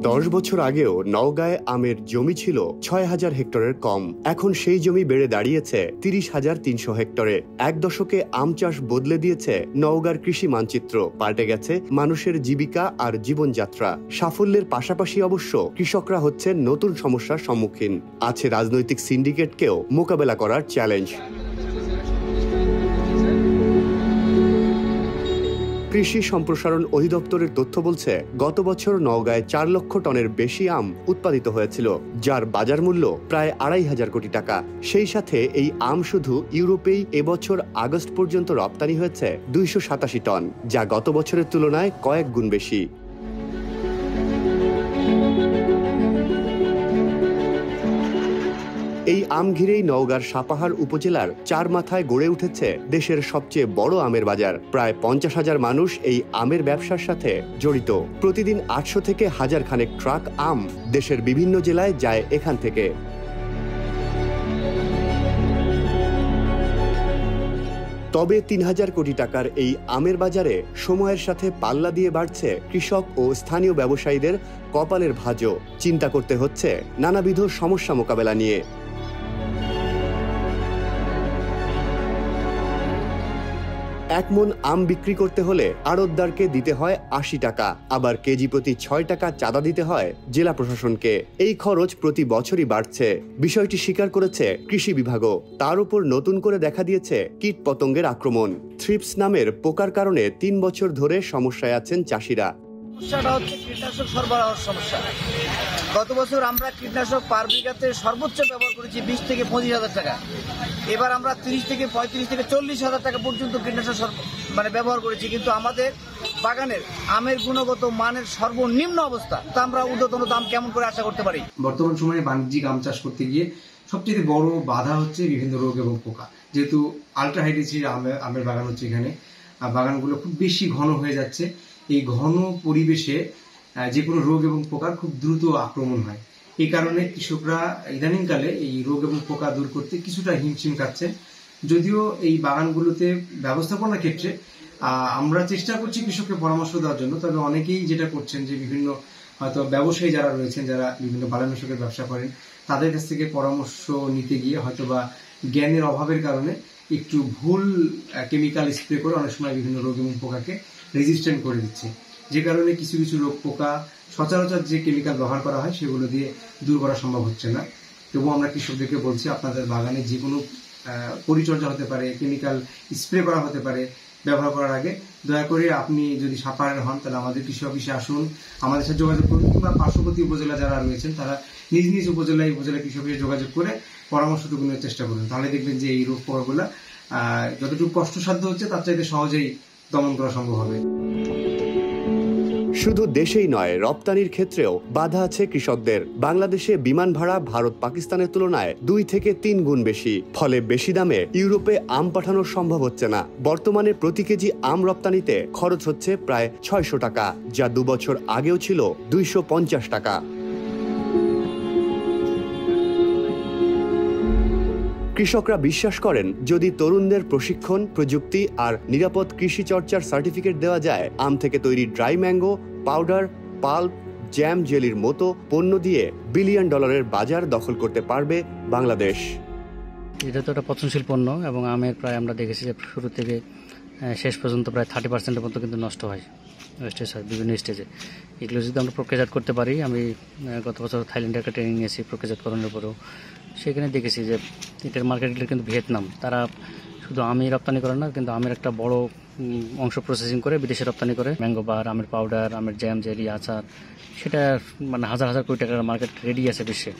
10 বছর আগেও নওগাঁয় আমের জমি ছিল 6,000 হেক্টরের কম। এখন সেই জমি বেড়ে দাঁড়িয়েছে 30,300 হেক্টরে। এক দশকে আম চাষ বদলে দিয়েছে নওগাঁর কৃষি মানচিত্র। পাল্টে গেছে মানুষের জীবিকা আর জীবনযাত্রা। সাফল্যের পাশাপাশি অবশ্য কৃষকরা হচ্ছে নতুন সমস্যার সম্মুখীন। আছে রাজনৈতিক সিন্ডিকেটকেও মোকাবেলা করার চ্যালেঞ্জ। কৃষি সম্প্রসারণ অধিদপ্তরের তথ্য বলছে, গত বছর নওগাঁয় 4 লক্ষ টনের বেশি আম উৎপাদিত হয়েছিল, যার বাজার মূল্য প্রায় 2,500 কোটি টাকা। সেই সাথে এই আম শুধু ইউরোপেই এবছর আগস্ট পর্যন্ত রপ্তানি হয়েছে 287 টন, যা গত বছরের তুলনায় কয়েক গুণ বেশি। এই আম ঘিরেই নওগাঁর সাপাহার উপজেলার চারমাথায় গড়ে উঠেছে দেশের সবচেয়ে বড় আমের বাজার। প্রায় 50,000 মানুষ এই আমের ব্যবসার সাথে জড়িত। প্রতিদিন 800 থেকে 1000 খানেক ট্রাক আম দেশের বিভিন্ন জেলায় যায় এখান থেকে। তবে 3,000 কোটি টাকার এই আমের বাজারে সময়ের সাথে পাল্লা দিয়ে বাড়ছে কৃষক ও স্থানীয় ব্যবসায়ীদের কপালের ভাঁজও। চিন্তা করতে হচ্ছে নানাবিধ সমস্যা মোকাবেলা নিয়ে। এক মন আম বিক্রি করতে হলে আড়তদারকে দিতে হয় 80 টাকা, আবার কেজি প্রতি 6 টাকা চাঁদা দিতে হয় জেলা প্রশাসনকে। এই খরচ প্রতি বছরই বাড়ছে। বিষয়টি স্বীকার করেছে কৃষি বিভাগও। তার উপর নতুন করে দেখা দিয়েছে কীট পতঙ্গের আক্রমণ। থ্রিপস নামের পোকার কারণে 3 বছর ধরে সমস্যায় আছেন চাষিরা। সমস্যাটা হচ্ছে কীটনাশক সরবরাহের সমস্যা। গত বছর আমরা কীটনাশক পার বিঘাতে সর্বোচ্চ ব্যবহার করেছি 20 থেকে 25,000 টাকা। এবার আমরা 30 থেকে 35 থেকে 40,000 টাকা পর্যন্ত কীটনাশক ব্যবহার করেছি, কিন্তু আমাদের বাগানের আমের গুণগত মানের সর্বনিম্ন অবস্থা। তা আমরা ঊর্ধ্বতন দাম কেমন করে আশা করতে পারি? বর্তমান সময়ে বাণিজ্যিক আম চাষ করতে গিয়ে সবচেয়ে বড় বাধা হচ্ছে বিভিন্ন রোগ এবং পোকা। যেহেতু আলট্রা হাই ডেন্সিটি আমের বাগান হচ্ছে, এখানে বাগানগুলো খুব বেশি ঘন হয়ে যাচ্ছে। এই ঘন পরিবেশে যে কোনো রোগ এবং পোকার খুব দ্রুত আক্রমণ হয়। এই কারণে কৃষকরা ইদানিংকালে এই রোগ এবং পোকা দূর করতে কিছুটা হিমশিম খাচ্ছে। যদিও এই বাগানগুলোতে ব্যবস্থাপনার ক্ষেত্রে আমরা চেষ্টা করছি কৃষককে পরামর্শ দেওয়ার জন্য, তবে অনেকেই যেটা করছেন যে বিভিন্ন হয়তো ব্যবসায়ী যারা রয়েছেন, যারা বিভিন্ন বালানাশকের ব্যবসা করেন, তাদের কাছ থেকে পরামর্শ নিতে গিয়ে হয়তো বা জ্ঞানের অভাবের কারণে একটু ভুল কেমিক্যাল স্প্রে করে অনেক সময় বিভিন্ন রোগ এবং পোকাকে রেজিস্ট্যান্ট করে দিচ্ছে, যে কারণে কিছু কিছু রোগ পোকা সচরাচর যে কেমিক্যাল ব্যবহার করা হয় সেগুলো দিয়ে দূর করা সম্ভব হচ্ছে না। তবুও আমরা কৃষকদেরকে বলছি, আপনাদের বাগানে যে কোনো পরিচর্যা হতে পারে, কেমিক্যাল স্প্রে করা হতে পারে, ব্যবহার করার আগে দয়া করে আপনি যদি সাপাহারের হন তাহলে আমাদের কৃষি অফিসে আসুন, আমাদের সাথে যোগাযোগ করুন, কিংবা পার্শ্ববর্তী উপজেলা যারা রয়েছেন তারা নিজ নিজ উপজেলা কৃষি অফিসে যোগাযোগ করে পরামর্শটুকু নেওয়ার চেষ্টা করুন। তাহলে দেখবেন যে এই রোগ পোকাগুলা যতটুকু কষ্টসাধ্য হচ্ছে তার চাইতে সহজেই দমন করা সম্ভব হবে। শুধু দেশেই নয়, রপ্তানির ক্ষেত্রেও বাধা আছে কৃষকদের। বাংলাদেশে বিমান ভাড়া ভারত পাকিস্তানের তুলনায় 2 থেকে 3 গুণ বেশি। ফলে বেশি দামে ইউরোপে আম পাঠানো সম্ভব হচ্ছে না। বর্তমানে প্রতি কেজি আম রপ্তানিতে খরচ হচ্ছে প্রায় 600 টাকা, যা 2 বছর আগেও ছিল 250 টাকা। কৃষকরা বিশ্বাস করেন, যদি তরুণদের প্রশিক্ষণ, প্রযুক্তি আর নিরাপদ কৃষি চর্চার সার্টিফিকেট দেওয়া যায়, আম থেকে তৈরি dry mango, powder, pulp, jam, জেলির মতো পণ্য দিয়ে $1 বিলিয়ন বাজার দখল করতে পারবে বাংলাদেশ। এটা তো একটা পচনশীল পণ্য এবং আমের প্রায় আমরা দেখেছি যে শুরু থেকে শেষ পর্যন্ত প্রায় 30%-এর মতো কিন্তু নষ্ট হয়, ওয়েস্টেজ হয় বিভিন্ন স্টেজে। এগুলো যদি আমরা প্রক্রিয়াজাত করতে পারি, আমি গত বছর থাইল্যান্ডে একটা ট্রেনিং নিয়েছি প্রক্রিয়াজাতকরণের উপরেও, সেখানে দেখেছি যে এটার মার্কেট কিন্তু ভিয়েতনাম। তারা শুধু আমি রপ্তানি করে না, কিন্তু আমের একটা বড় অংশ প্রসেসিং করে বিদেশে রপ্তানি করে। ম্যাঙ্গো বার, আমের পাউডার, আমের জ্যাম, জেলি, আচার, সেটা হাজার হাজার কোটি টাকার মার্কেট রেডি আছে বিশ্বে।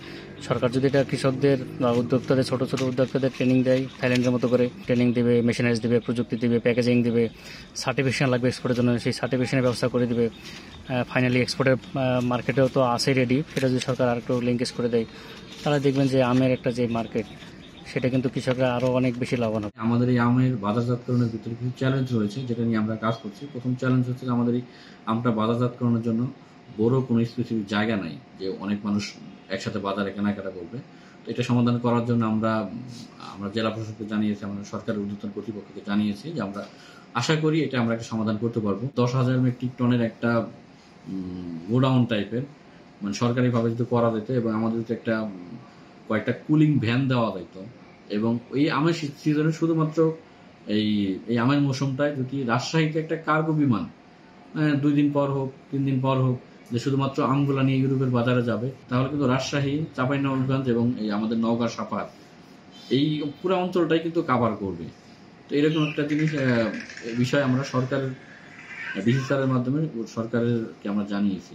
সরকার যদি এটা কৃষকদের বা উদ্যোক্তাদের, ছোটো ছোটো উদ্যোক্তাদের ট্রেনিং দেয়, থাইল্যান্ডের মতো করে ট্রেনিং দেবে, মেশিনারিজ দেবে, প্রযুক্তি দেবে, প্যাকেজিং দেবে, সার্টিফিকেশন লাগবে এক্সপোর্টের জন্য, সেই সার্টিফিকেশনের ব্যবস্থা করে দেবে। ফাইনালি এক্সপোর্টের মার্কেটেও তো আসে রেডি, সেটা যদি সরকার আর একটু লিঙ্কেজ করে দেয়, তাহলে দেখবেন যে আমের একটা যে মার্কেট, সেটা কিন্তু কৃষকরা আরও অনেক বেশি লাভবান হবে। আমাদের এই আমের বাজারজাতকরণের ভিতরে কিছু চ্যালেঞ্জ রয়েছে, যেটা নিয়ে আমরা কাজ করছি। প্রথম চ্যালেঞ্জ হচ্ছে যে আমাদের এই আমটা বাজারজাতকরণের জন্য বড় কোনো স্পেসিফিক জায়গা নাই, যে অনেক মানুষ একসাথে বাজারে কেনাকাটা করবে। তো এটা সমাধান করার জন্য আমরা জেলা প্রশাসনকে জানিয়েছি, আমরা সরকারের ঊর্ধ্বতন কর্তৃপক্ষকে জানিয়েছি যে আমরা আশা করি এটা আমরা একটা সমাধান করতে পারবো। 10,000 মেট্রিক টনের একটা গোডাউন টাইপের মানে সরকারিভাবে যদি করা যেত এবং আমাদের যদি একটা কয়েকটা কুলিং ভ্যান দেওয়া যেত, এবং এই আমের সিজনে শুধুমাত্র এই আমের মৌসুমটায় যদি রাজশাহীতে একটা কার্গো বিমান 2 দিন পর হোক 3 দিন পর হোক যে শুধুমাত্র আমগুলা নিয়ে ইউরোপের বাজারে যাবে, তাহলে কিন্তু রাজশাহী, চাঁপাইনবাবগঞ্জ এবং এই আমাদের নওগাঁ, সাপাহার এই পুরো অঞ্চলটাই কিন্তু কাভার করবে। তো এরকম একটা জিনিস বিষয় আমরা সরকারের ডিসি স্যারের মাধ্যমে সরকারেরকে আমরা জানিয়েছি।